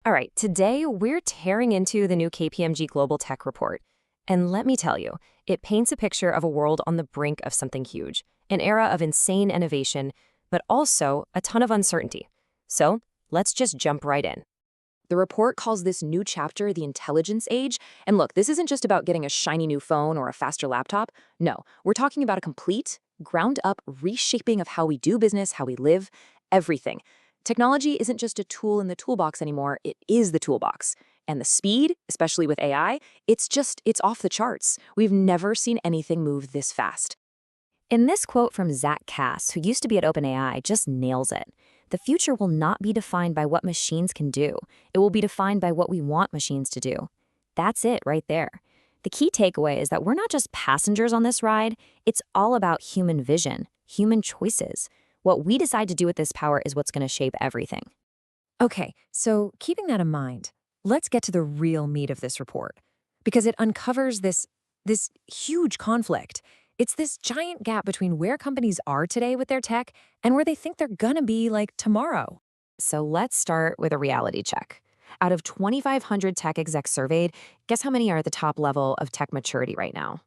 All right, today we're tearing into the new KPMG Global Tech Report. And let me tell you, it paints a picture of a world on the brink of something huge, an era of insane innovation, but also a ton of uncertainty. So let's just jump right in. The report calls this new chapter the intelligence age. And look, this isn't just about getting a shiny new phone or a faster laptop. No, we're talking about a complete, ground-up reshaping of how we do business, how we live, everything. Technology isn't just a tool in the toolbox anymore, it is the toolbox. And the speed, especially with AI, it's off the charts. We've never seen anything move this fast. In this quote from Zach Cass, who used to be at OpenAI, just nails it. The future will not be defined by what machines can do. It will be defined by what we want machines to do. That's it right there. The key takeaway is that we're not just passengers on this ride, it's all about human vision, human choices. What we decide to do with this power is what's going to shape everything. Okay, so keeping that in mind, let's get to the real meat of this report, because it uncovers this huge conflict. It's this giant gap between where companies are today with their tech and where they think they're gonna be like tomorrow. So let's start with a reality check. Out of 2,500 tech execs surveyed, guess how many are at the top level of tech maturity right now?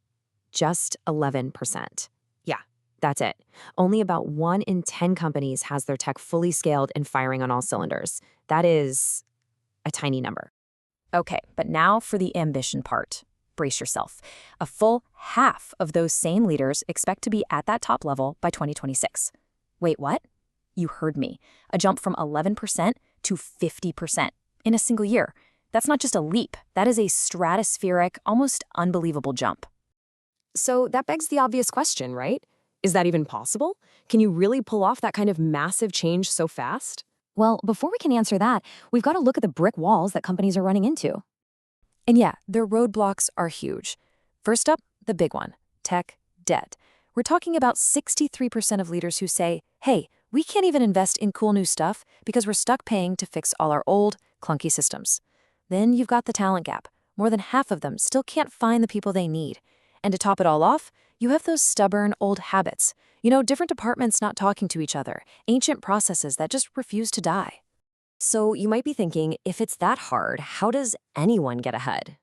Just 11%. Yeah, that's it. Only about 1 in 10 companies has their tech fully scaled and firing on all cylinders. That is a tiny number. Okay, but now for the ambition part. Brace yourself. A full half of those same leaders expect to be at that top level by 2026. Wait, what? You heard me. A jump from 11% to 50% in a single year. That's not just a leap. That is a stratospheric, almost unbelievable jump. So that begs the obvious question, right? Is that even possible? Can you really pull off that kind of massive change so fast? Well, before we can answer that, we've got to look at the brick walls that companies are running into. And yeah, their roadblocks are huge. First up, the big one, tech debt. We're talking about 63% of leaders who say, hey, we can't even invest in cool new stuff because we're stuck paying to fix all our old, clunky systems. Then you've got the talent gap. More than half of them still can't find the people they need. And to top it all off, you have those stubborn old habits. Different departments not talking to each other, ancient processes that just refuse to die. So you might be thinking, if it's that hard, how does anyone get ahead?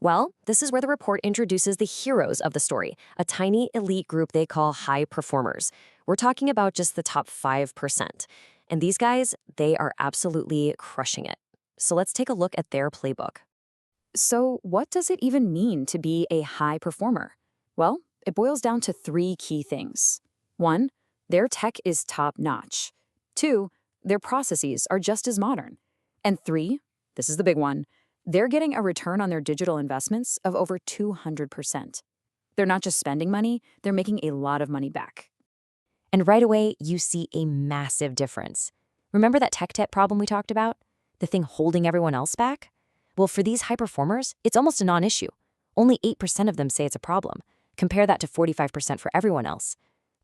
Well, this is where the report introduces the heroes of the story, a tiny elite group they call high performers. We're talking about just the top 5%. And these guys, they are absolutely crushing it. So let's take a look at their playbook. So what does it even mean to be a high performer? Well, it boils down to 3 key things. 1, their tech is top-notch. 2, their processes are just as modern. And 3, this is the big one, they're getting a return on their digital investments of over 200%. They're not just spending money, they're making a lot of money back. And right away, you see a massive difference. Remember that tech debt problem we talked about? The thing holding everyone else back? Well, for these high performers, it's almost a non-issue. Only 8% of them say it's a problem. Compare that to 45% for everyone else.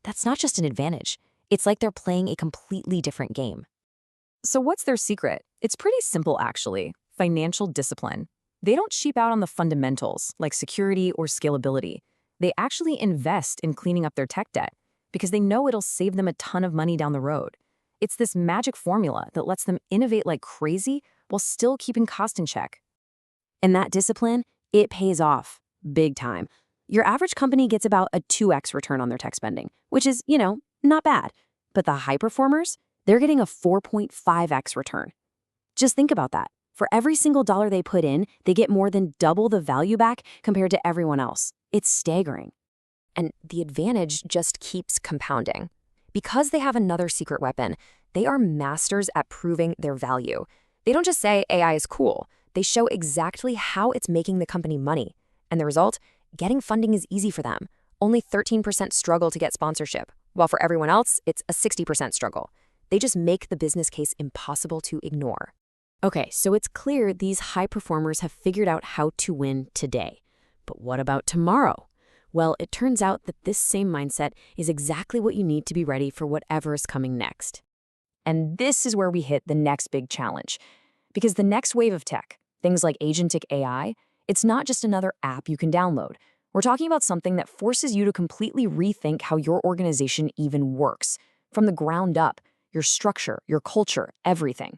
That's not just an advantage. It's like they're playing a completely different game. So what's their secret? It's pretty simple, actually. Financial discipline. They don't cheap out on the fundamentals, like security or scalability. They actually invest in cleaning up their tech debt because they know it'll save them a ton of money down the road. It's this magic formula that lets them innovate like crazy while still keeping cost in check. And that discipline, it pays off big time. Your average company gets about a 2x return on their tech spending, which is, not bad. But the high performers, they're getting a 4.5x return. Just think about that. For every single dollar they put in, they get more than double the value back compared to everyone else. It's staggering. And the advantage just keeps compounding. Because they have another secret weapon, they are masters at proving their value. They don't just say AI is cool. They show exactly how it's making the company money. And the result? Getting funding is easy for them. Only 13% struggle to get sponsorship, while for everyone else, it's a 60% struggle. They just make the business case impossible to ignore. Okay, so it's clear these high performers have figured out how to win today. But what about tomorrow? Well, it turns out that this same mindset is exactly what you need to be ready for whatever is coming next. And this is where we hit the next big challenge. Because the next wave of tech, things like agentic AI, it's not just another app you can download. We're talking about something that forces you to completely rethink how your organization even works, from the ground up, your structure, your culture, everything.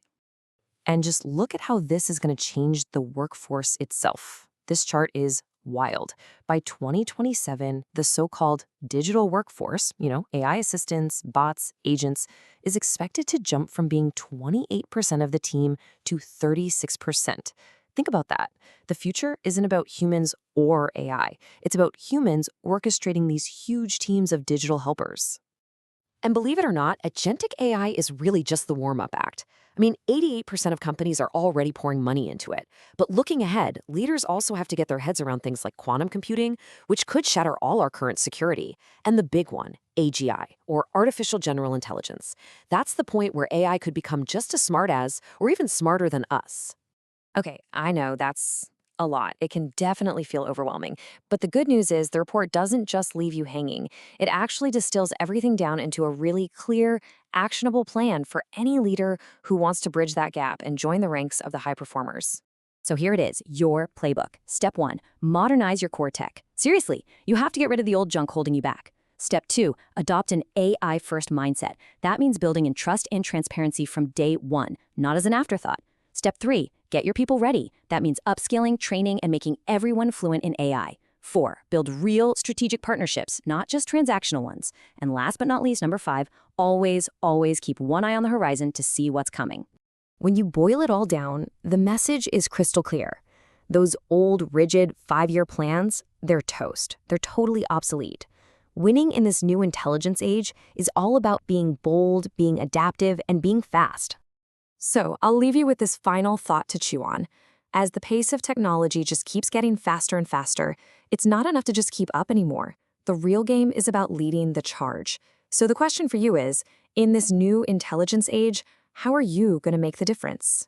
And just look at how this is going to change the workforce itself. This chart is wild. By 2027, the so-called digital workforce, AI assistants, bots, agents, is expected to jump from being 28% of the team to 36%. Think about that. The future isn't about humans or AI. It's about humans orchestrating these huge teams of digital helpers. And believe it or not, agentic AI is really just the warm-up act. 88% of companies are already pouring money into it. But looking ahead, leaders also have to get their heads around things like quantum computing, which could shatter all our current security, and the big one, AGI, or artificial general intelligence. That's the point where AI could become just as smart as, or even smarter than us. Okay, I know that's a lot. It can definitely feel overwhelming. But the good news is the report doesn't just leave you hanging. It actually distills everything down into a really clear, actionable plan for any leader who wants to bridge that gap and join the ranks of the high performers. So here it is, your playbook. Step 1, modernize your core tech. Seriously, you have to get rid of the old junk holding you back. Step 2, adopt an AI-first mindset. That means building in trust and transparency from day one, not as an afterthought. Step 3, get your people ready. That means upskilling, training, and making everyone fluent in AI. 4, build real strategic partnerships, not just transactional ones. And last but not least, number 5, always keep one eye on the horizon to see what's coming. When you boil it all down, the message is crystal clear. Those old, rigid 5-year plans, they're toast. They're totally obsolete. Winning in this new intelligence age is all about being bold, being adaptive, and being fast. So I'll leave you with this final thought to chew on. As the pace of technology just keeps getting faster and faster, it's not enough to just keep up anymore. The real game is about leading the charge. So the question for you is, in this new intelligence age, how are you going to make the difference?